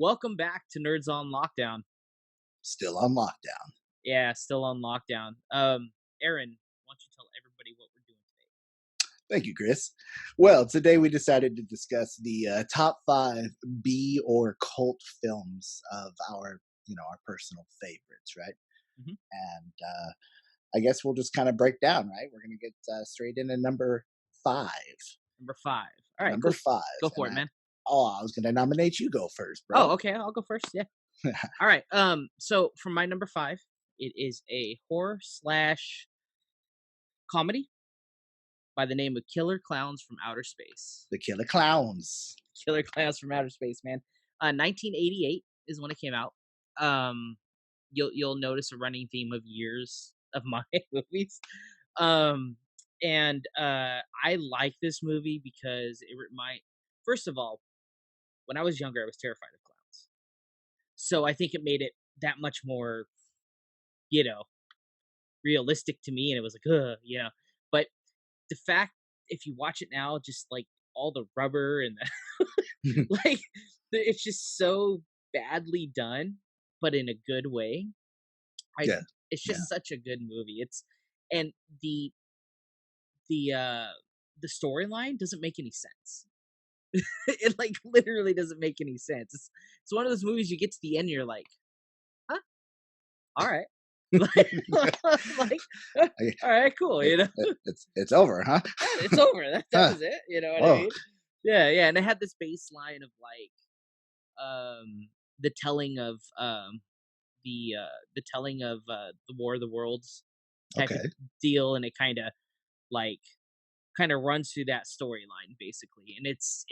Welcome back to Nerds on Lockdown. Still on lockdown. Yeah, still on lockdown. Aaron, why don't you tell everybody what we're doing today? Thank you, Chris. Well, today we decided to discuss the top 5 B or cult films of our personal favorites, right? Hmm. And I guess we'll just kind of break down, right? We're going to get straight into number 5. Number 5. All right, Number cool. 5. Go And for it, man. I was going to nominate you go first, Oh, bro. okay. I'll go first. Yeah. All right. So for my number 5, it is a horror slash comedy by the name of Killer Clowns from Outer Space. The Killer Clowns. Killer Clowns from Outer Space, man. 1988 is when it came out. Um, you'll notice a running theme of years of my movies. Um, and I like this movie because first of all, when I was younger, I was terrified of clowns. So I think it made it that much more, you know, realistic to me. And it was like, but the fact, if you watch it now, just like all the rubber and like, it's just so badly done, but in a good way. I Yeah. It's Yeah. just such a good movie. And the the storyline doesn't make any sense. It like literally doesn't make any sense. It's one of those movies you get to the end and you're like, huh? All right. Like, all right, cool. It's over, huh? It's over. That Huh. was it. You know what I Whoa. mean? Yeah, yeah. And it had this baseline of like the telling of the telling of the War of the Worlds type of Okay. deal, and it like kind of runs through that storyline basically. And it's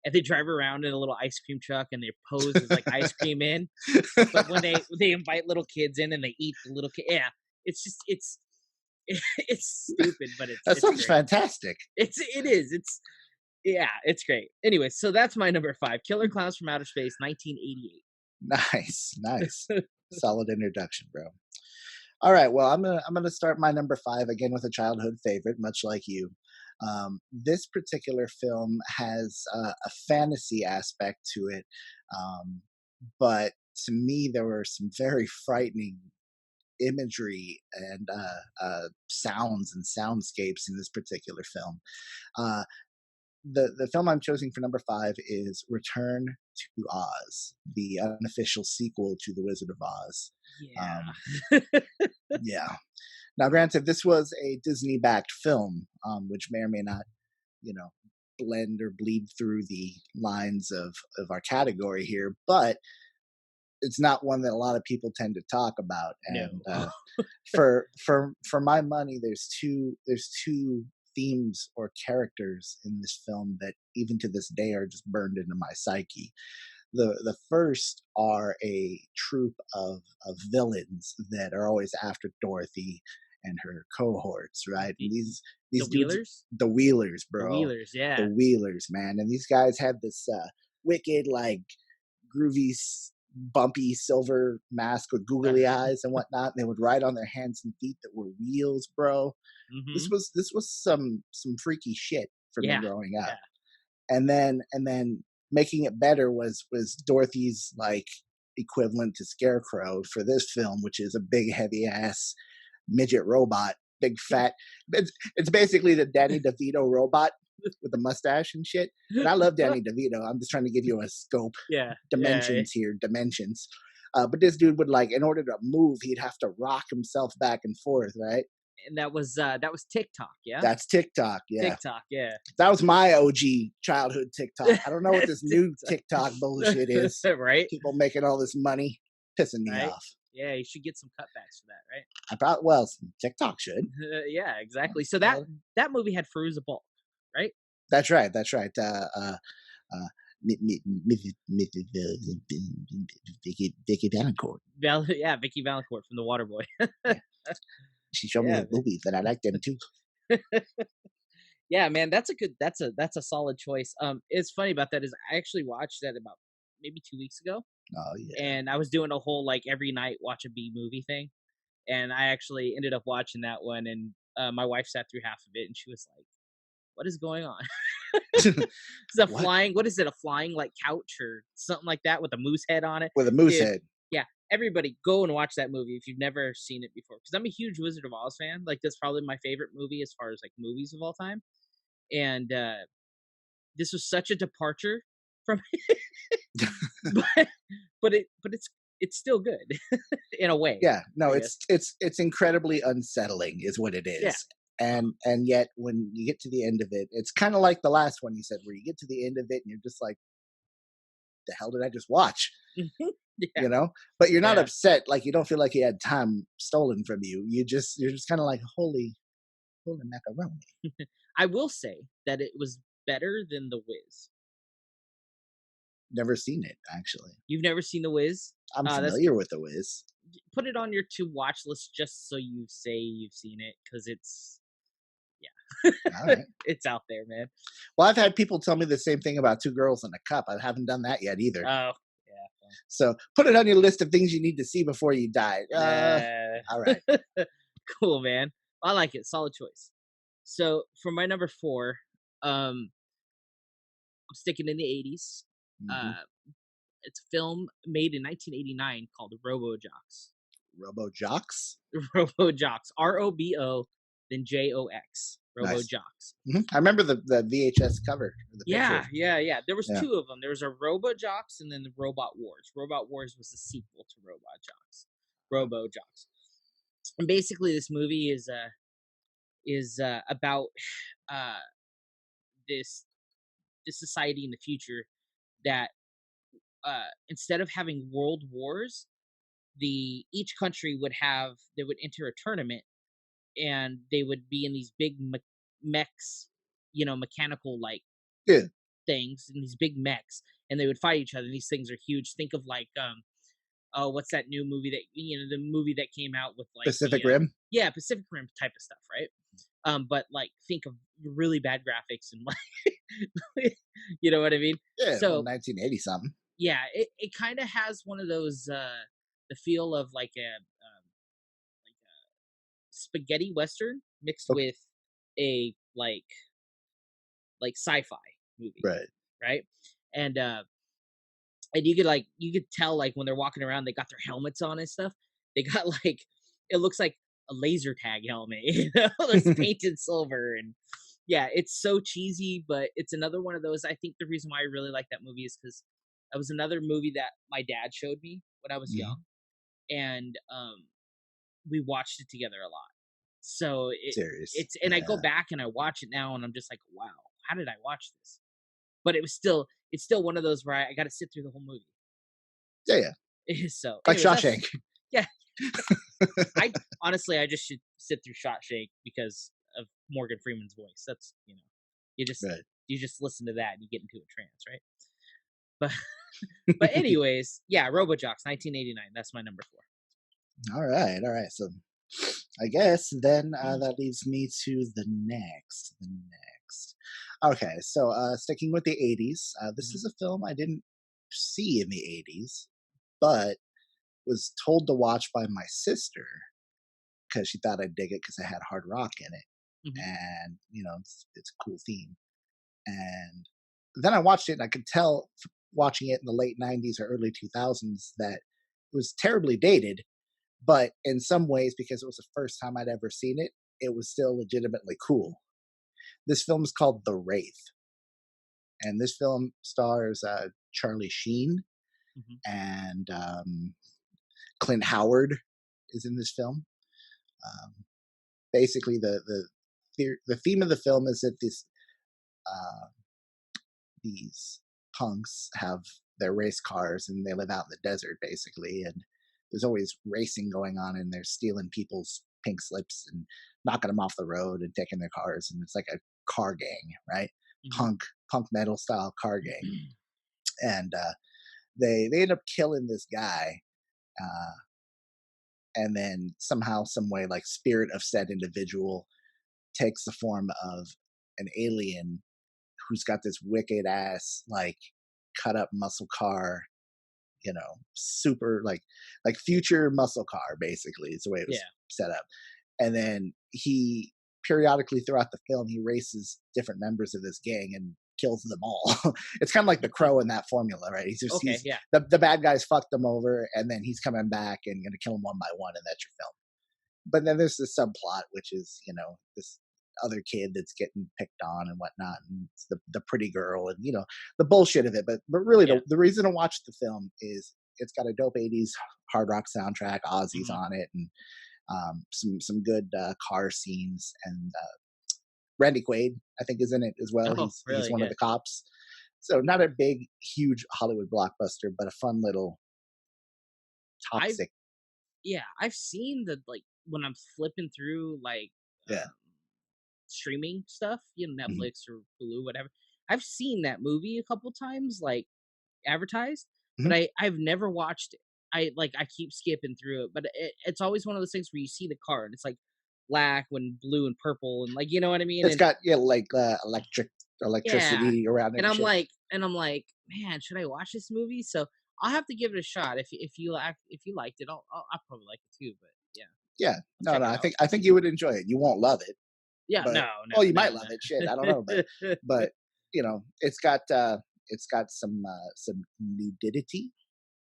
and they drive around in a little ice cream truck and they pose as like ice cream in, but when they invite little kids in and they eat the little kid, yeah, it's just it's stupid, but That it's sounds great. fantastic. It's yeah, it's great. Anyway, so that's my number 5, Killer Clowns from Outer Space, 1988. Nice, nice. Solid introduction, bro. All right, well, I'm gonna start my number 5 again with a childhood favorite, much like you. This particular film has a fantasy aspect to it, um, but to me, there were some very frightening imagery and sounds and soundscapes in this particular film. Uh, the film I'm choosing for number 5 is Return to Oz, the unofficial sequel to The Wizard of Oz. Um, Yeah. yeah. Now, granted, this was a Disney-backed film, which may or may not, you know, blend or bleed through the lines of our category here, but it's not one that a lot of people tend to talk about. And No. for my money, there's two themes or characters in this film that even to this day are just burned into my psyche. The first are a troupe of villains that are always after Dorothy and her cohorts, right? And The these dudes, Wheelers? the Wheelers, The bro, Wheelers, the yeah. Wheelers, man. And these guys had this wicked, like groovy, bumpy silver mask with googly eyes and whatnot. And they would ride on their hands and feet that were wheels, bro. This Mhm. was this was some freaky shit for me Yeah. growing up. Yeah. And then making it better was Dorothy's like equivalent to Scarecrow for this film, which is a big heavy ass midget robot, big Yeah. fat. It's basically the Danny DeVito robot with the mustache and shit. And I love Danny DeVito. I'm just trying to give you a scope, Yeah. Yeah. dimensions here, dimensions. But this dude would like, in order to move, he'd have to rock himself back and forth, right? And that was TikTok, yeah? That's TikTok, yeah. TikTok, yeah. That was my OG childhood TikTok. I don't know what this new TikTok bullshit is. Right? People making all this money, pissing me Right? off. Yeah, you should get some cutbacks for that, right? TikTok should. Yeah, exactly. So that movie had Fairuza Balk, right? That's right. That's right. Mrs. Vicky Valancourt. Yeah, Vicky Valancourt from The Waterboy. Yeah. She showed me Yeah, her movies, and I liked them too. man. Yeah, man, that's a solid choice. It's funny about that is I actually watched that about maybe 2 weeks ago, Oh yeah. and I was doing a whole like every night watch a B movie thing, and I actually ended up watching that one, and my wife sat through half of it, and she was like, "What is going on?" It's a What? flying, what is it? A flying like couch or something like that with a moose head on it, With a moose dude. head. Yeah, everybody go and watch that movie if you've never seen it before. Because I'm a huge Wizard of Oz fan. Like that's probably my favorite movie as far as like movies of all time. And this was such a departure from, but it's still good in a way, Yeah, no, I it's guess. it's it's incredibly unsettling is what it Yeah. is. Uh-huh. And yet when you get to the end of it, it's kind of like the last one you said where you get to the end of it and you're just like, the hell did I just watch? Yeah. You know? But you're not Yeah. upset, like you don't feel like you had time stolen from you. You're just kind of like, holy macaroni. I will say that it was better than The Wiz. Never seen it actually. You've never seen The Wiz? I'm That's familiar with the Wiz. put it on your to watch list just so you say you've seen it because it's yeah, All right. it's out there, man. Well, I've had people tell me the same thing about Two Girls in a Cup. I haven't done that yet either. Oh, yeah. So put it on your list of things you need to see before you die. All right. Cool, man. I like it. Solid choice. So for my number 4, um, I'm sticking in the 80s. Hmm. Uh, it's a film made in 1989 called Robo Jocks. Robo Jocks. Robo Jocks. ROBO, then JOX. Robo Nice. Jocks. I remember the VHS cover, the picture. Yeah. There was Yeah. 2 of them. There was a Robo Jocks and then the Robot Wars. Robot Wars was the sequel to Robot Jocks. Robo Jocks. And basically, this movie is about uh, this this society in the future that instead of having world wars, the each country would have they would enter a tournament and they would be in these big mechs, mechanical like Yeah. things in these big mechs, and they would fight each other. And these things are huge. Think of like oh, what's that new movie that the movie that came out with like Pacific Rim. yeah, Pacific Rim type of stuff, right? But like think of really bad graphics and like you know what I mean? Yeah. Well, So 1980 something. yeah, it kind of has one of those the feel of like a spaghetti western mixed Okay. with a like sci-fi movie, Right. right? And and you could tell like when they're walking around they got their helmets on and stuff. They got like it looks like a laser tag helmet, that's painted silver. And yeah, it's so cheesy, but it's another one of those. I think the reason why I really like that movie is because that was another movie that my dad showed me when I was Hmm. young, and we watched it together a lot. So Serious. it's and I go Yeah. back and I watch it now, and I'm just like, wow, how did I watch this? But it's still one of those where I got to sit through the whole movie. Yeah. Yeah. So, Like anyways, that's Shawshank. yeah. I honestly, I just should sit through Shawshank because of Morgan Freeman's voice. That's you just Right. you just listen to that and you get into a trance, right? But but anyways, yeah, RoboJocks, 1989. That's my number 4. All right. All right. So I guess then Mm. that leaves me to the next. The next. Okay. So sticking with the 80s, this Mhm. is a film I didn't see in the 80s, but was told to watch by my sister because she thought I'd dig it because it had hard rock in it. Mhm. And, it's a cool theme. And then I watched it and I could tell watching it in the late 90s or early 2000s that it was terribly dated, but in some ways, because it was the first time I'd ever seen it, it was still legitimately cool. This film is called The Wraith, and this film stars Charlie Sheen Mhm. and Clint Howard is in this film. Um, Basically, the theme of the film is that uh, these punks have their race cars and they live out in the desert, basically, and there's always racing going on, and they're stealing people's pink slips and knocking them off the road and taking their cars, and it's like a car gang, right? Mhm. Punk metal style car gang, and they end up killing this guy, uh, and then somehow, some way, like spirit of said individual takes the form of an alien who's got this wicked ass like cut up muscle car, super like future muscle car, basically is the way it was Yeah. set up. And then he periodically throughout the film he races different members of this gang, and kills them all. It's kind of like the Crow in that formula, right? Okay, He's yeah. the bad guys fucked them over, and then he's coming back and going to kill them one by one, and that's your film. But then there's this subplot, which is this other kid that's getting picked on and whatnot, and it's the pretty girl, and the bullshit of it. But really, Yeah. the reason to watch the film is it's got a dope '80s hard rock soundtrack, Ozzy's Mhm. on it, and some good car scenes, and Randy Quaid I think is in it as well. Oh, He's really one of good. the cops. So not a big, huge Hollywood blockbuster, but a fun little I've toxic. Yeah, I've seen the like when I'm flipping through like Yeah. streaming stuff, Mhm. Netflix or Hulu, whatever. I've seen that movie a couple times, like advertised, but Mhm. I've never watched it. I keep skipping through it, but it's always one of those things where you see the car and it's like black and blue and purple and like you know what I mean? It's And got like yeah. electricity around it And and I'm shit. like man, should I watch this movie? So I'll have to give it a shot. If you liked it, I'll probably like it too. But yeah, Yeah. I'll No, check no. it I out. think you would enjoy it. You won't love it, Yeah, but no, no, well, you might no, love it. Shit, I don't know, no. but it's got some nudity.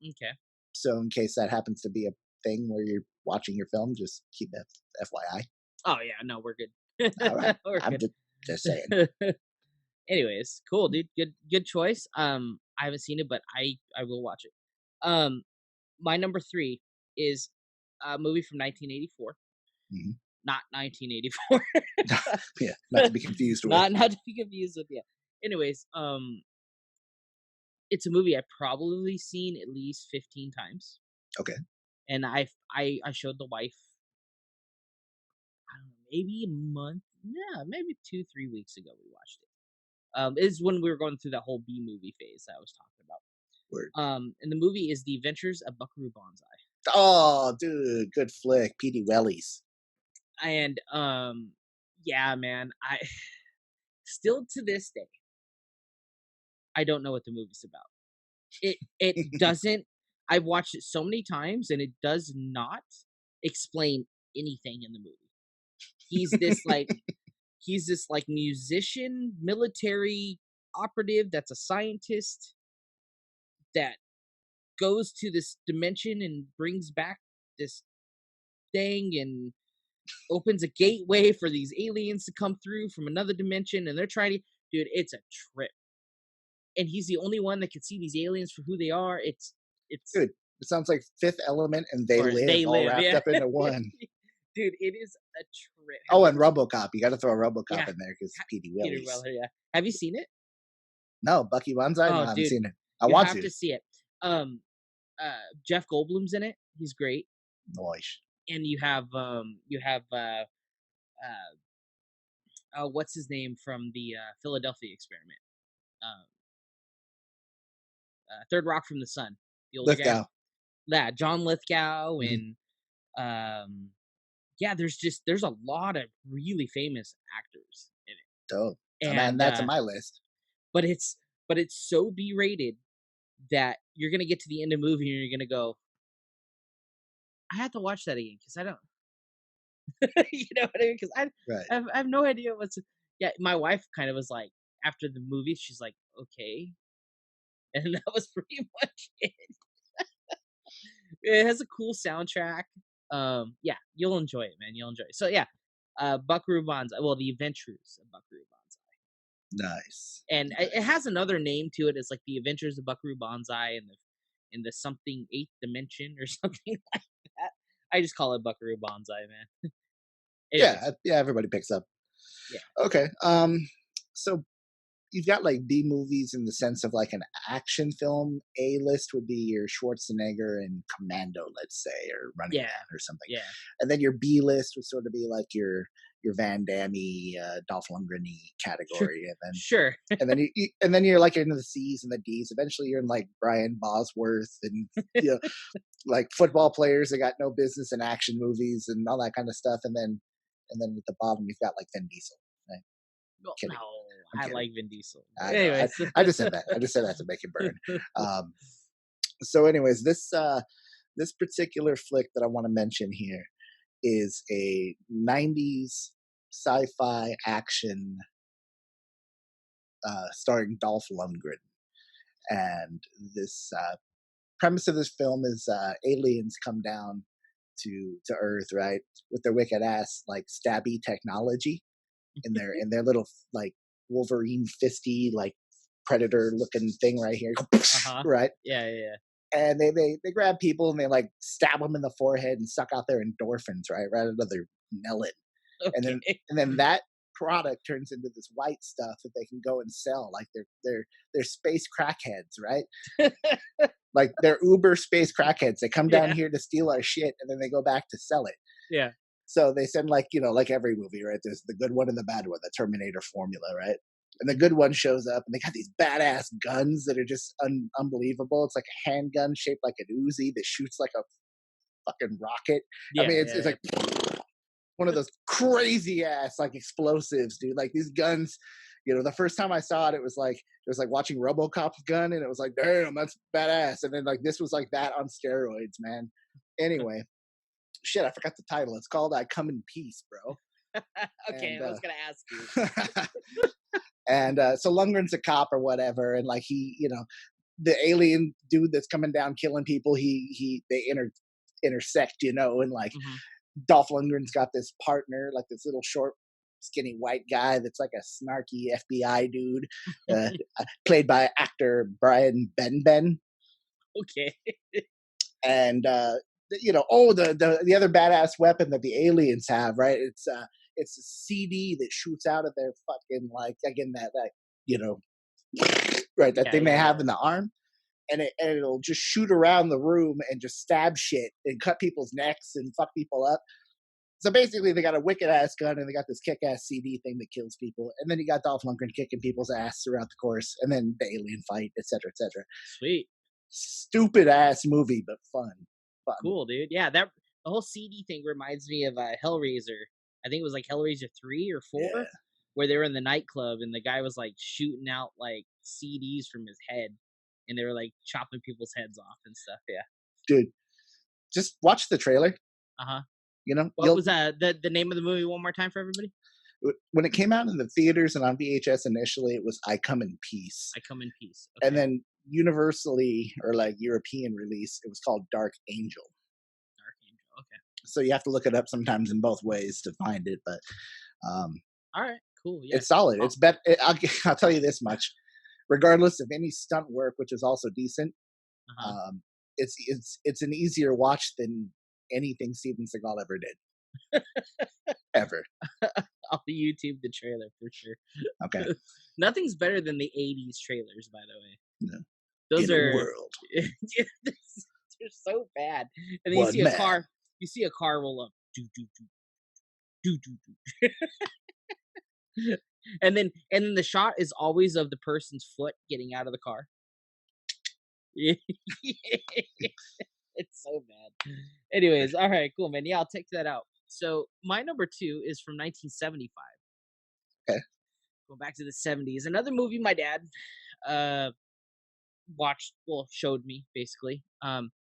Okay. So in case that happens to be a thing where you're watching your film, just keep that FYI. Oh yeah, no, we're good. All right. We're I'm good. just saying. Anyways, cool, dude. Good choice. I haven't seen it, but I will watch it. Um, my number three is a movie from 1984, Mhm. not 1984. Yeah, not to be confused with. Not to be confused with yeah. Anyways, it's a movie I've probably seen at least 15 times, Okay. and I showed the wife. I don't know, maybe a month. Yeah, maybe 2 3 weeks ago we watched it. Is when we were going through that whole B movie phase that I was talking about. Word. And the movie is The Adventures of Buckaroo Banzai. Oh, dude, good flick. Petey Wellies. And yeah, man, I still to this day I don't know what the movie's about. It doesn't. I've watched it so many times, and it does not explain anything in the movie. He's this like he's this like musician, military operative that's a scientist that goes to this dimension and brings back this thing and opens a gateway for these aliens to come through from another dimension and they're trying to dude, it's a trip. And he's the only one that can see these aliens for who they are. It's Dude, it sounds like Fifth Element and They or Live they all live, wrapped yeah. up into one. Dude, it is a trip. Have Oh, you and ever RoboCop. You got to throw a RoboCop yeah, in there because Petey Peter Wellies. Weller, yeah. Have you seen it? No, Bucky Banzai. No, Oh, I haven't dude, seen it. I you want have to. to see it. Um, Jeff Goldblum's in it. He's great. Noise. And you have what's his name from the Philadelphia Experiment? Um, Third Rock from the Sun, the older guy. Lithgow. Yeah, John Lithgow Mhm. and um, yeah, there's a lot of really famous actors in Dope. it, I'm adding and that to my list. but it's so B rated that you're gonna get to the end of the movie and you're gonna go, I have to watch that again because I don't, you know what I mean? Because Right. I have no idea what's. Yeah, my wife kind of was like after the movie, she's like, okay, and that was pretty much it. It has a cool soundtrack. Yeah, you'll enjoy it, man. You'll enjoy it. So yeah, Buckaroo Banzai. Well, The Adventures of Buckaroo Banzai, Nice. and it Nice. has another name to it. It's like The Adventures of Buckaroo Banzai and the something eighth dimension or something like that. I just call it Buckaroo Banzai, man. Yeah. Anyways, Yeah. Everybody picks up. yeah, Okay. So you've got like B movies in the sense of like an action film. A list would be your Schwarzenegger and Commando, let's say, or Running yeah, Man or something. yeah. And then your B list would sort of be like your Van Damme, Dolph Lundgren Sure, category, and then sure. and then you're like into the C's and the D's. Eventually, you're in like Brian Bosworth and you know, like football players that got no business in action movies and all that kind of stuff. And then at the bottom, you've got like Vin Diesel. Right? Well, no, Kidding. I'm I kidding. like Vin Diesel. I know. Anyways, I just said that. I just said that to make it burn. Um, so, anyways, this particular flick that I want to mention here is a '90s sci-fi action starring Dolph Lundgren. And this premise of this film is aliens come down to Earth, right, with their wicked ass like stabby technology in their little like Wolverine fisty like predator looking thing right here, Uh-huh. right? Yeah, yeah, yeah. And they grab people and they like stab them in the forehead and suck out their endorphins, right out of their melon, and then Okay. that product turns into this white stuff that they can go and sell, like they're space crackheads, right? Like they're Uber space crackheads. They come down Yeah, here to steal our shit and then they go back to sell it. yeah. So they send like, like every movie, right? There's the good one and the bad one, the Terminator formula, right? And the good one shows up and they got these badass guns that are just unbelievable. It's like a handgun shaped like an Uzi that shoots like a fucking rocket. I Yeah, mean, yeah, it's yeah. like one of those crazy ass like explosives, dude. Like these guns, the first time I saw it, it was like watching RoboCop's gun, and it was like, damn, that's badass. And then like this was like that on steroids, man. Anyway, shit, I forgot the title. It's called "I Come in Peace," bro. Okay, And I was gonna ask you. and so Lundgren's a cop or whatever, and like the alien dude that's coming down killing people, they intersect, and like Mhm. Dolph Lundgren's got this partner, like this little short, skinny white guy that's like a snarky FBI dude, uh, played by actor Brian Benben. Okay. And the other badass weapon that the aliens have, right? It's a CD that shoots out of their fucking like again that you know right, that Yeah, thing they yeah, have yeah. in the arm, and it'll just shoot around the room and just stab shit and cut people's necks and fuck people up. So basically, they got a wicked ass gun and they got this kick ass CD thing that kills people, and then you got Dolph Lundgren kicking people's ass throughout the course, and then the alien fight, etc., etc. Sweet. Stupid ass movie, but fun, fun. Cool, dude. Yeah, that the whole CD thing reminds me of Hellraiser. I think it was like Hellraiser 3 or Yeah, 4 where they were in the nightclub and the guy was like shooting out like CDs from his head and they were like chopping people's heads off and stuff. Yeah. dude, just watch the trailer. Uh-huh. You know, What you'll was the name of the movie one more time for everybody? when it came out in the theaters and on VHS initially, it was "I Come in Peace," I Come in Peace. and Okay. then universally or like European release, it was called Dark Angel. Dark Angel. Okay. So you have to look it up sometimes in both ways to find it, but um, All right. Cool. Yeah. it's solid. Oh, It's bet. I'll tell you this much: regardless of any stunt work, which is also decent, uh-huh. um, it's an easier watch than anything Steven Seagal ever did, ever. I'll YouTube the trailer for Okay, sure. Nothing's better than the 80s trailers, by the way. no. Those In a are world, they're so bad. And then one man. you see a car roll up, do do do do do do, and then the shot is always of the person's foot getting out of the car. It's so bad. Anyways, all right, cool, man. Yeah, I'll take that out. So my number two is from 1975. Okay, Going back to the 70s. Another movie my dad uh watched, well, showed me basically. And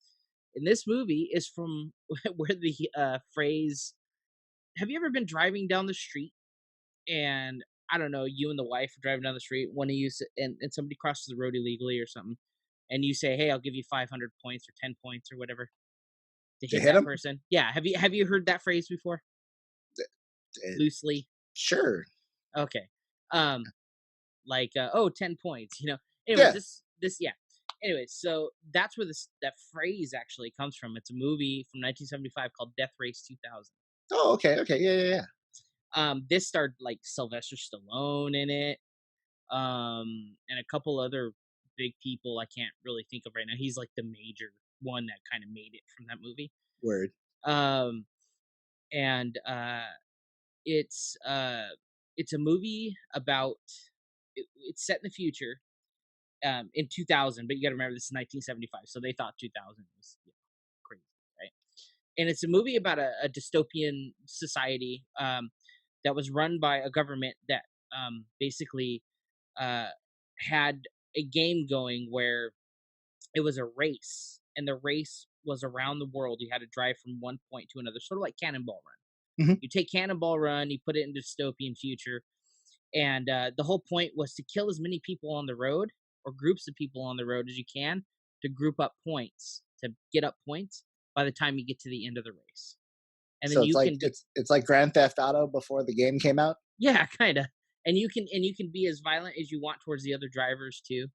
this movie is from where the phrase, have you ever been driving down the street and I don't know, you and the wife are driving down the street, one of you and somebody crosses the road illegally or something, and you say, "Hey, I'll give you 500 points or 10 points or whatever to to hit hit that him. person." Yeah, have you heard that phrase before? Uh, Loosely. sure. Okay. Um like oh, 10 points, Anyways, Yeah. this yeah. Anyways, so that's where this that phrase actually comes from. It's a movie from 1975 called Death Race 2000. Oh, okay. Okay. Yeah. Yeah. Yeah. This starred like Sylvester Stallone in it, and a couple other big people I can't really think of right now. He's like the major one that kind of made it from that movie. Word. Um, and it's uh, it's a movie about it's set in the future, in 2000, but you got to remember this is 1975, so they thought 2000 was crazy, right? And it's a movie about a dystopian society, that was run by a government that basically uh, had a game going where it was a race, and the race was around the world. You had to drive from one point to another, sort of like Cannonball Run. Hmm. You take Cannonball Run, you put it in dystopian future, And the whole point was to kill as many people on the road or groups of people on the road as you can to group up points to get up points by the time you get to the end of the race. And then So it's you like can be it's like Grand Theft Auto before the game came out. yeah, kind of. And you can be as violent as you want towards the other drivers too.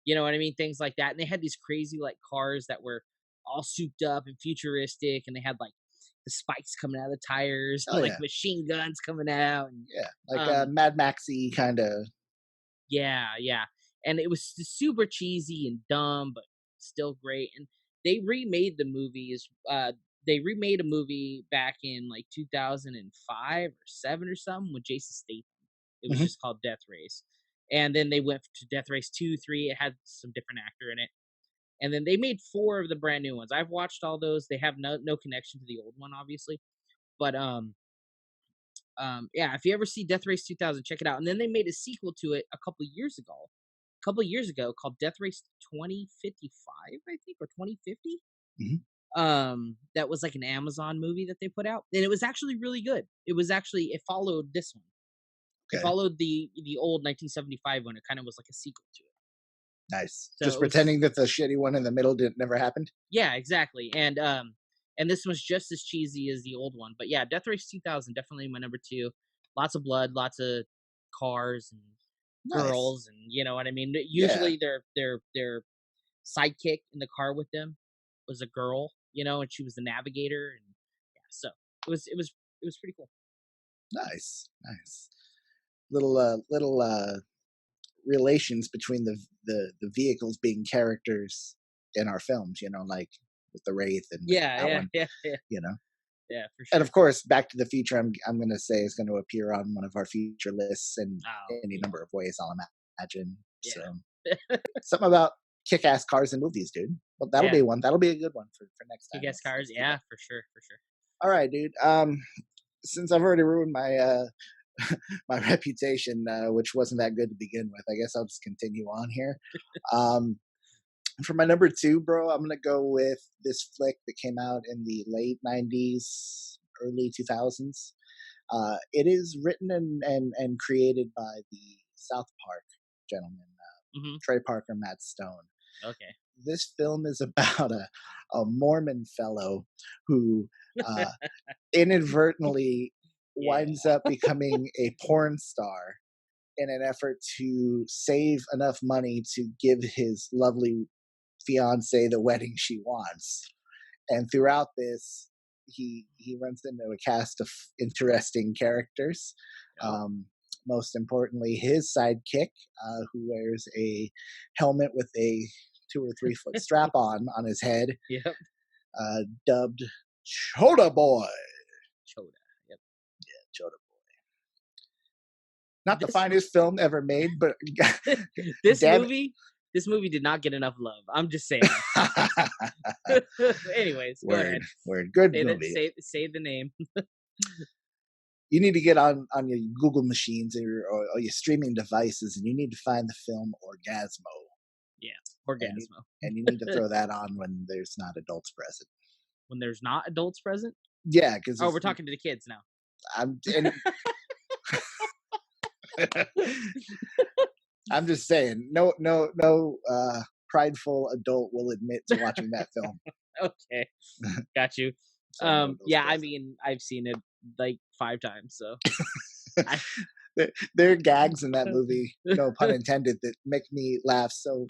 You know what I mean? Things like that. And they had these crazy like cars that were all souped up and futuristic, and they had like the spikes coming out of the tires Oh and like yeah, machine guns coming out. And yeah, like um, Mad Maxy kind of. yeah, yeah. And it was super cheesy and dumb, but still great. And they remade the movies. They remade a movie back in like 2005 or seven or something with Jason Statham. It was Hmm. just called Death Race. And then they went to Death Race 2, 3. It had some different actor in it. And then they made four of the brand new ones. I've watched all those. They have no connection to the old one, obviously. But yeah, if you ever see Death Race 2000, check it out. And then they made a sequel to it a couple years ago called Death Race 2055, I think, or 2050. Hmm. That was like an Amazon movie that they put out, and it was actually really good. It followed this one. It Okay, followed the old 1975 one. It kind of was like a sequel to it. nice. So Just it was pretending that the shitty one in the middle didn't never happened. yeah, exactly. And this was just as cheesy as the old one. But yeah, Death Race 2000 definitely my number 2. Lots of blood, lots of cars and Nice. girls, and you know what I mean. Yeah. Usually their sidekick in the car with them was a girl, you know, and she was the navigator, and yeah, so it was pretty cool. Nice. Nice. Little relations between the vehicles being characters in our films. Like with the Wraith and with Yeah, that yeah, one. yeah, yeah, You know. yeah, for And sure. of course, Back to the Future. I'm gonna say is going to appear on one of our future lists in Oh any yeah, number of ways. I'll imagine. So yeah, something about kick-ass cars in movies, dude. Well, that'll yeah. be one. That'll be a good one for next time. Kick ass Let's cars, let's do yeah, that. for sure, for sure. All right, dude. Since I've already ruined my my reputation, which wasn't that good to begin with, I guess I'll just continue on here. Um, for my number two, bro, I'm gonna go with this flick that came out in the late '90s, early 2000s. It is written and created by the South Park gentleman, Hmm. Trey Parker, Matt Stone. Okay. This film is about a Mormon fellow who uh, inadvertently Yeah. winds up becoming a porn star in an effort to save enough money to give his lovely fiance the wedding she wants. And throughout this, he runs into a cast of interesting characters. Yep. Um, Most importantly, his sidekick, who wears a helmet with a 2 or 3 foot strap on his head, Yep. dubbed Chota Boy. Choda. Yep. Chota Boy. Not the This finest film ever made, but this damn movie this movie did not get enough love. I'm just saying. it. Anyways, go Word, ahead. word. Good Say that. movie. Say the name. You need to get on your Google machines or your streaming devices, and you need to find the film Orgasmo, Yeah. and you, Orgasmo. and you need to throw that on when there's not adults present. When there's not adults present. Yeah, because Oh, we're talking to the kids now. I'm and I'm just saying, no prideful adult will admit to watching that film. Okay, got you. So no adults Yeah, I present. mean, I've seen it like 5 times, so I. There are gags in that movie, no pun intended, that make me laugh so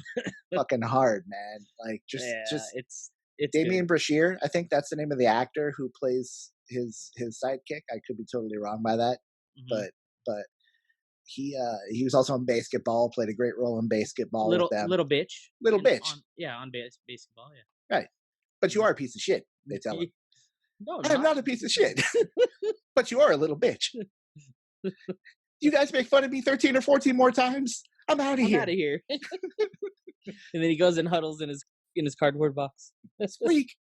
fucking hard, man. Like Yeah, just it's good. Damien Brashear, I think that's the name of the actor who plays his sidekick. I could be totally wrong by that, Hmm. but he was also in basketball, played a great role in basketball with them. Little bitch, Little bitch, on yeah on basketball, right? But you yeah. are a piece of shit. They tell him, No, I am not. not a piece of shit, but you are a little bitch. You guys make fun of me 13 or 14 more times. I'm out of I'm out here. of here. And then he goes and huddles in his cardboard box. Squeak.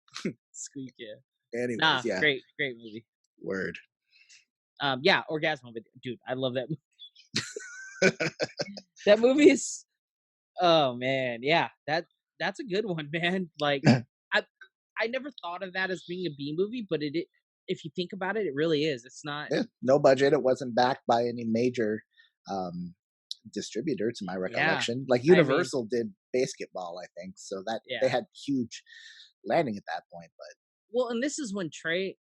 Squeak, yeah. Anyways, Nah, yeah. great movie. Word. Yeah, Orgasmo, but dude, I love that. That movie is. Oh man, yeah, that's a good one, man. Like, I I never thought of that as being a B movie, but if you think about it, it really is. It's not. Yeah, no budget. It wasn't backed by any major um, distributor, to my Yeah. recollection. Like I mean, Universal did basketball, I think, so that they yeah. had huge landing at that point. But Well, and this is when Trey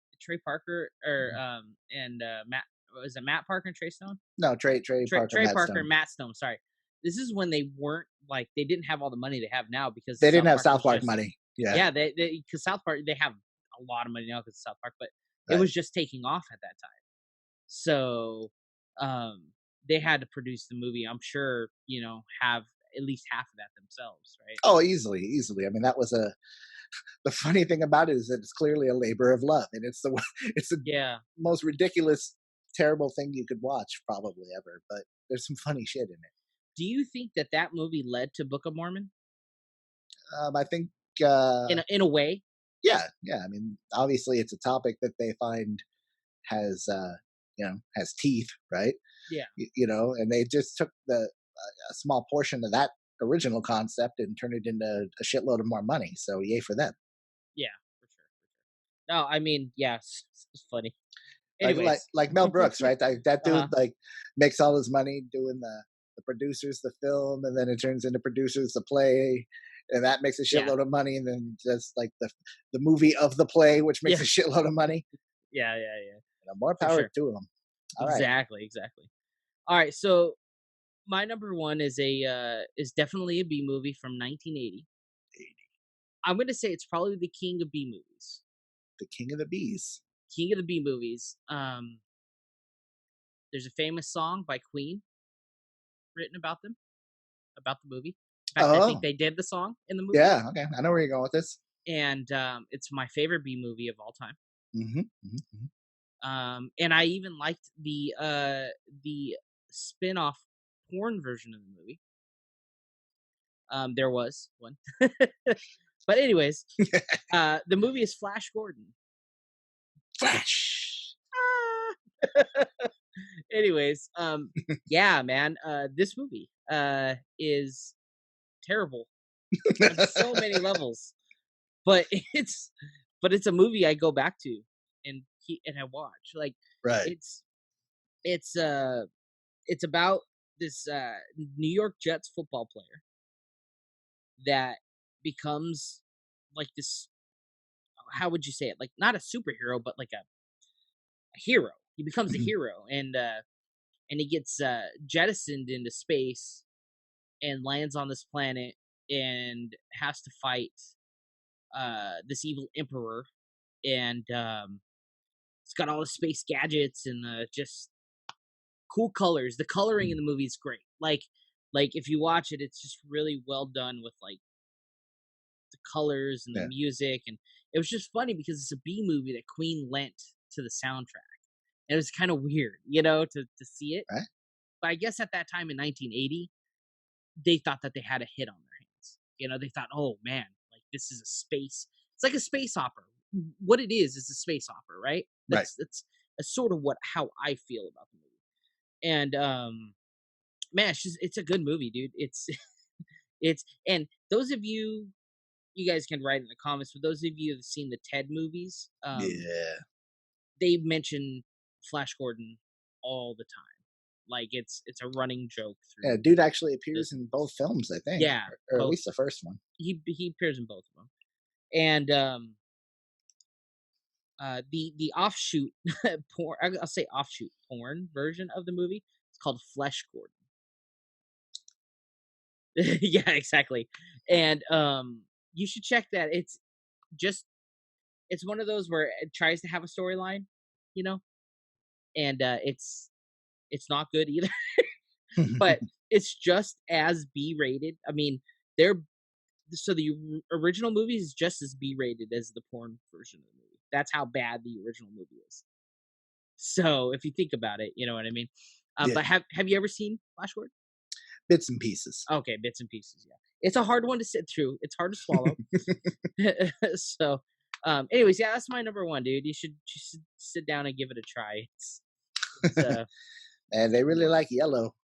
Parker or and Matt was it Matt Parker and Trey Stone? no, Trey Parker, Trey Matt Parker Stone. and Matt Stone. Sorry, this is when they weren't like they didn't have all the money they have now because They South didn't have Park South was Park just money. Yeah, yeah they because South Park they have a lot of money now because South Park, but it right. was just taking off at that time. So um they had to produce the movie. I'm sure have at least half of that themselves, right? Oh, easily, easily. I mean, that was a the funny thing about it is that it's clearly a labor of love, and it's the it's the Yeah. most ridiculous, terrible thing you could watch probably ever. But there's some funny shit in it. Do you think that that movie led to Book of Mormon I think, uh, in a way? yeah, yeah. I mean, obviously, it's a topic that they find has, has teeth, right? Yeah. And they just took a small portion of that original concept and turned it into a shitload of more money. So yay for them. Yeah, for sure, for sure. No, I mean, yes, it's funny. Like Anyways, like Mel Brooks, right? That uh-huh. dude like makes all his money doing the producers the film, and then it turns into producers the play, and that makes a Yeah. shitload of money, and then just like the movie of the play, which makes Yeah. a shitload of money. Yeah, yeah, yeah. More For power sure. to them. All right. Exactly, exactly. All right, so my number 1 is definitely a B movie from 1980. I'm gonna say it's probably the king of B movies. The King of the Bees. King of the B movies. There's a famous song by Queen written about them, about the movie. In fact, I think Oh, they did the song in the movie, yeah. Okay, I know where you're going with this. and it's my favorite B movie of all time. Hmm, hmm. And I even liked the spin-off porn version of the movie. There was one. But anyways, the movie is Flash Gordon. Flash. Anyways, yeah, man, this movie is terrible on so many levels, but it's a movie I go back to and I watch. Like Right. it's it's it's about this New York Jets football player that becomes like this. How would you say it? Like not a superhero, but like a hero. He becomes a Mhm. hero, and he gets jettisoned into space and lands on this planet and has to fight this evil emperor. And it's got all the space gadgets and just cool colors. The coloring in the movie is great. Like if you watch it, it's just really well done with like the colors and the Yeah. music. And it was just funny because it's a B movie that Queen lent to the soundtrack. And it was kind of weird, to see it. Right. But I guess at that time in 1980, they thought that they had a hit on their hands. They thought, oh man, like this is a space. It's like a space opera. What it is a space opera, right? Right. That's sort of how I feel about the movie. And man, it's a good movie, dude. It's and those of you guys can write in the comments. For those of you who've seen the Ted movies, Yeah. they mention Flash Gordon all the time. Like it's a running joke Yeah. through Dude actually the appears in both films, I think, yeah, or at both. least the first one. He appears in both of them. And the offshoot porn, I'll say offshoot porn version of the movie, it's called Flesh Gordon. Yeah, exactly. And you should check that. Just it's one of those where it tries to have a storyline, you know, and it's not good either. But it's just as B rated. I mean, they're so the original movie is just as B rated as the porn version of the movie. That's how bad the original movie is. So if you think about it, you know what I mean. Yeah. But have you ever seen Flash Gordon? Bits and pieces. Okay, bits and pieces. Yeah, it's a hard one to sit through. It's hard to swallow. So, anyways, yeah, that's my number 1, dude. You should sit down and give it a try. It's And they really like yellow.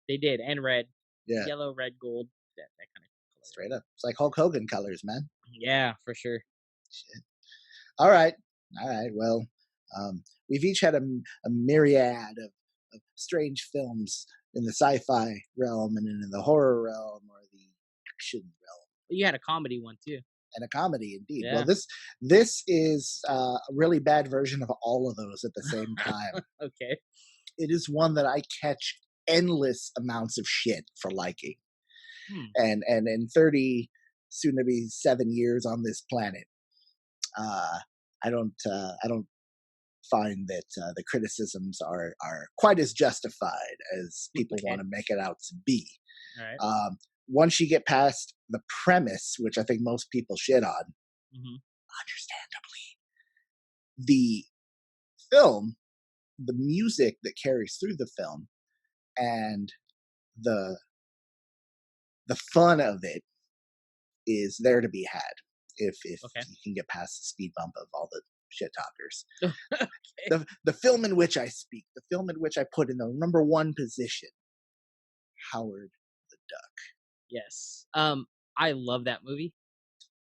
they did and red, Yeah. yellow, red, gold, that kind of color. Straight up. It's like Hulk Hogan colors, man. Yeah, for sure. Shit. All right. All right. Well, we've each had a myriad of strange films in the sci-fi realm and in the horror realm or the action realm You had a comedy one too. and a comedy indeed. Well, Yeah. this is a really bad version of all of those at the same time. Okay. It is one that I catch endless amounts of shit for liking, Hmm. and in 30 soon to be 7 years on this planet, uh, I don't find that the criticisms are quite as justified as people want Okay. to make it out to be. All right. Um, Once you get past the premise, which I think most people shit on, Mm-hmm. understandably, the film, the music that carries through the film, and the the fun of it is there to be had if Okay. you can get past the speed bump of all the shit talkers. Okay. The film in which I speak, the film in which I put in the number one position, Howard the Duck. Yes. I love that movie.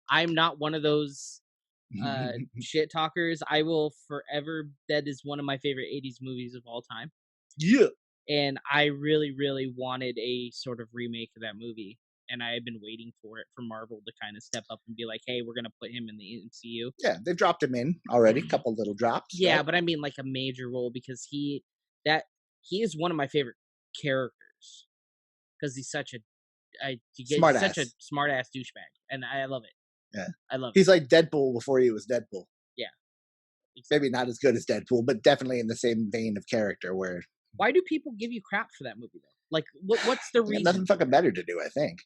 I'm not one of those shit talkers. I will forever. That is one of my favorite '80s movies of all time, Yeah, and I really, really wanted a sort of remake of that movie. And I have been waiting for it for Marvel to kind of step up and be like, "Hey, we're gonna put him in the MCU." yeah, they've dropped him in already, a couple little drops, Yeah, right? but I mean like a major role because that he is one of my favorite characters because he's such a you get Smart such a ass. smart ass douchebag, and I love it. Yeah, I love it. he's like Deadpool before he was Deadpool. Yeah, Maybe exactly. not as good as Deadpool, but definitely in the same vein of character. Where Why do people give you crap for that movie though? Like, what's the you got nothing reason for fucking it? better to do, I think.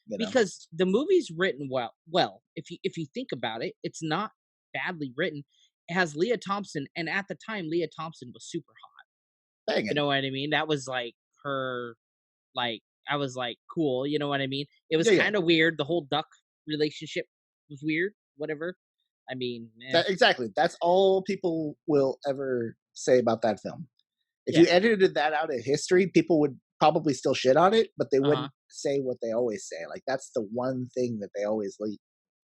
You know, Because the movie's written well. Well, if you think about it, it's not badly written. It has Leah Thompson, and at the time, Leah Thompson was super hot. You banging. know what I mean? That was like her. Like I was like, cool. You know what I mean? It was Yeah, yeah. kind of weird. The whole duck relationship was weird. Whatever. I mean, Exactly. That's all people will ever say about that film. If yeah. you edited that out of history, people would probably still shit on it, but they Uh huh. wouldn't say what they always say. Like that's the one thing that they always lean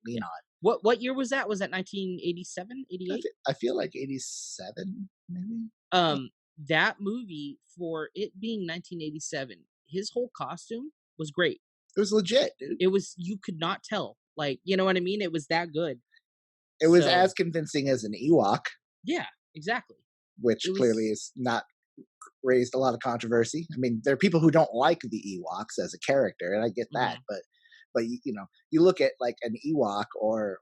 Yeah. on. What year was that? Was that 1987, 88? I feel like 87, maybe. Um, that movie, for it being 1987, his whole costume was great. It was legit, dude. It was you could not tell. Like, you know what I mean? It was that good. It was So, as convincing as an Ewok, yeah, exactly. which It clearly was is not raised a lot of controversy. I mean, there are people who don't like the Ewoks as a character, and I get that. mhm, But you know, you look at like an Ewok or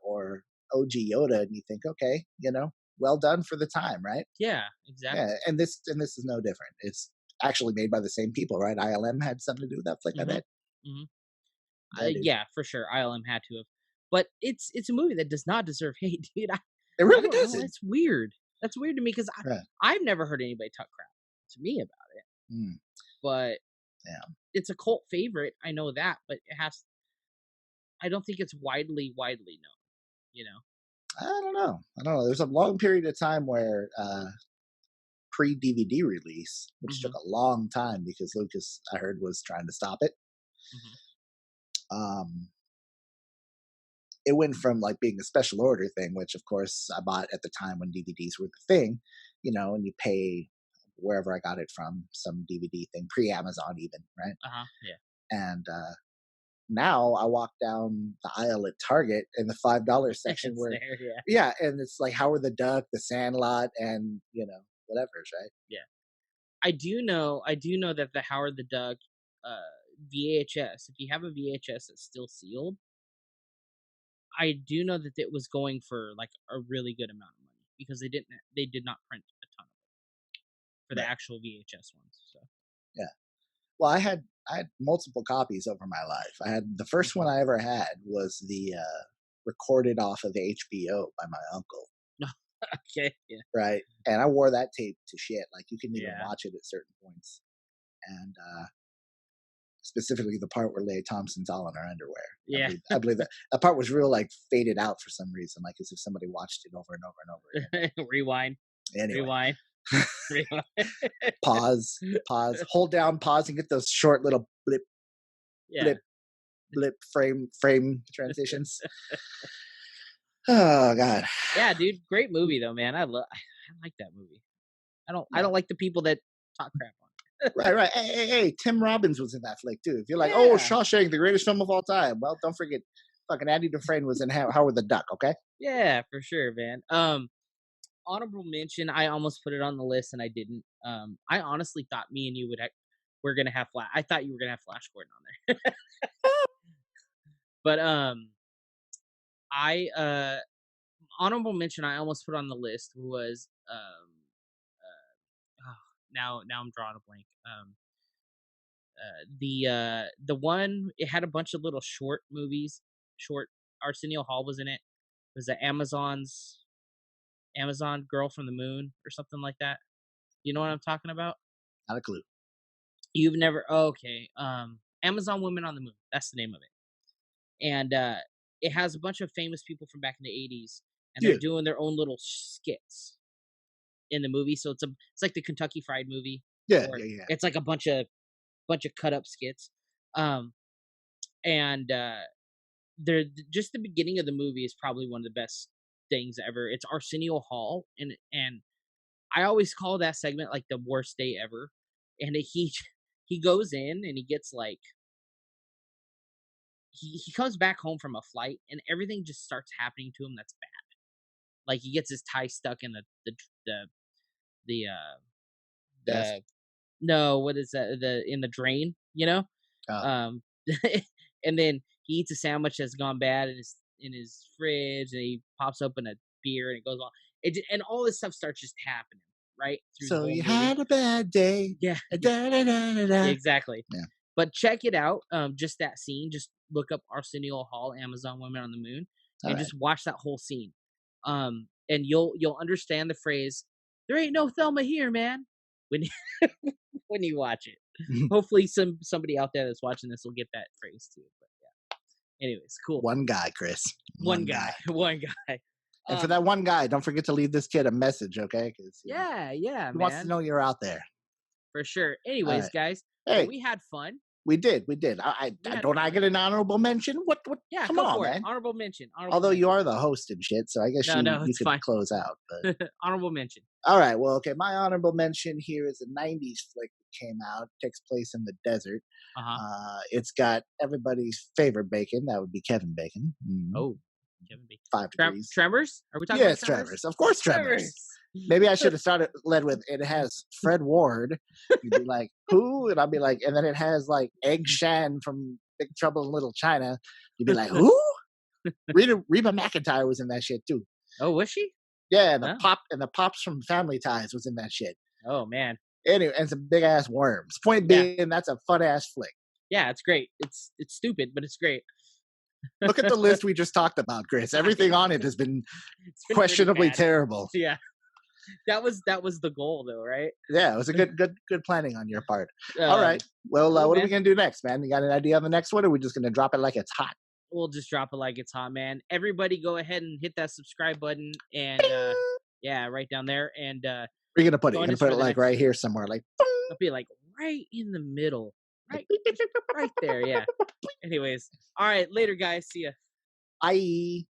OG Yoda, and you think, okay, you know, well done for the time, right? yeah, Yeah, exactly. and this is no different. It's actually made by the same people, right? ILM had something to do with that flick, I Mhm. bet. Mhm. Yeah, dude. Yeah, for sure. ILM had to have. But it's a movie that does not deserve hate, dude. It I really don't know. doesn't. It's weird. That's weird to me because Right. I've never heard anybody talk crap to me about it. Mm, But yeah. it's a cult favorite. I know that, but it has. I don't think it's widely known. You know. I don't know. I don't know. There's a long period of time where pre DVD release, which took Mhm. a long time because Lucas, I heard, was trying to stop it. Mhm. Um, it went from like being a special order thing, which of course I bought at the time when DVDs were the thing, you know, and you pay wherever I got it from, some DVD thing, pre Amazon even, right? Uh huh. Yeah. And now I walk down the aisle at Target in the $5 section It's where, there. Yeah. yeah, and it's like Howard the Duck, the Sandlot, and you know whatever's right. Yeah. I do know that the Howard the Duck VHS, if you have a VHS that's still sealed, I do know that it was going for like a really good amount of money because they did not print a ton of it for the Right. actual VHS ones. So, Yeah. Well, I had multiple copies over my life. I had the first one mhm. I ever had was the recorded off of HBO by my uncle, No, okay, yeah, right? And I wore that tape to shit. Like you couldn't even yeah, watch it at certain points. And specifically the part where Leigh Thompson's all in her underwear. yeah. I believe that that part was real like faded out for some reason, like as if somebody watched it over and over and over again. Rewind, Anyway, rewind, rewind. pause, hold down, pause, and get those short little blip, Yeah, blip, blip frame transitions. Oh God. yeah, dude, great movie though, man. I like that movie. I Yeah. don't like the people that talk crap on Right, right. Hey, Tim Robbins was in that flick too. If you're like, oh, Yeah, Shawshank, the greatest film of all time, well, don't forget, fucking Andy Dufresne was in Howard the Duck. Okay. yeah, for sure, man. Honorable mention, I almost put it on the list and I didn't. I honestly thought me and you we're gonna have Flash. I thought you were gonna have Flash Gordon on there, but I honorable mention I almost put on the list was now I'm drawing a blank. The one it had a bunch of little short movies. Short Arsenio Hall was in it. It was the Amazon Girl from the Moon or something like that. You know what I'm talking about? Not a clue. You've never okay. Amazon Women on the Moon. That's the name of it. And it has a bunch of famous people from back in the 80s and they're Yeah, doing their own little skits in the movie. So it's like the Kentucky Fried Movie yeah, or yeah, yeah. it's like a bunch of cut up skits. Um and they're just the beginning of the movie is probably one of the best things ever. It's Arsenio Hall and I always call that segment like the worst day ever. And he goes in and he gets like he comes back home from a flight and everything just starts happening to him that's bad. Like he gets his tie stuck in the the Desk. the no, what is that? The in the drain, you know? Oh, Um and then he eats a sandwich that's gone bad in his fridge and he pops open a beer and it goes on. And all this stuff starts just happening, right? Through the so whole you movie. had a bad day. Yeah, yeah, Da, da, da, da, yeah, da. exactly. Yeah. But check it out. Just that scene. Just look up Arsenio Hall, Amazon Women on the Moon, All and right. just watch that whole scene. And you'll understand the phrase "There ain't no Thelma here, man." When when you watch it. Hopefully, somebody out there that's watching this will get that phrase too. But yeah. Anyways, cool. One guy, Chris. One One guy. guy. One guy. And for Um. that one guy, don't forget to leave this kid a message, okay? Because Yeah. Yeah, he wants to man. know you're out there. For sure. All Anyways, right. guys. Well, Hey, we had fun. we did. We did. We had Don't I fun. get an honorable mention? What? Yeah. Come Go on, for it. man. Honorable mention. Honorable Although you mention. are the host and shit, so I guess No, you no, you it's could fine. close out. But Honorable mention. all right, well, okay. My honorable mention here is a '90s flick that came out. Takes place in the desert. Uh huh. It's got everybody's favorite bacon. That would be Kevin Bacon. Oh, Kevin Bacon. 5 degrees. Tremors? Are we talking about Yes, Tremors? Tremors. Of course, Tremors. Tremors. Maybe I should have started led with it has Fred Ward. You'd be like, who? And I'll be like, and then it has like Egg Shan from Big Trouble in Little China. You'd be like, who? Reba McEntire was in that shit too. Oh, was she? Yeah, and Oh. the pops from Family Ties was in that shit. Oh man. Anyway, and some big ass worms. Point Yeah. being, that's a fun ass flick. Yeah, it's great. It's stupid, but it's great. Look at the list we just talked about, Chris. Everything on it has been It's been pretty questionably bad. terrible. Yeah. That was the goal though, right? Yeah, it was a good planning on your part. All Um, right. Well, cool, what are we man. gonna do next, man? You got an idea on the next one, or are we just gonna drop it like it's hot? We'll just drop it like it's hot, man. Everybody go ahead and hit that subscribe button and yeah, right down there and Where are you gonna put it? You're join gonna us put for it the like next right one. here somewhere, like It'll be like right in the middle. like Right just right there, yeah. Anyways. All right, later guys. See ya. I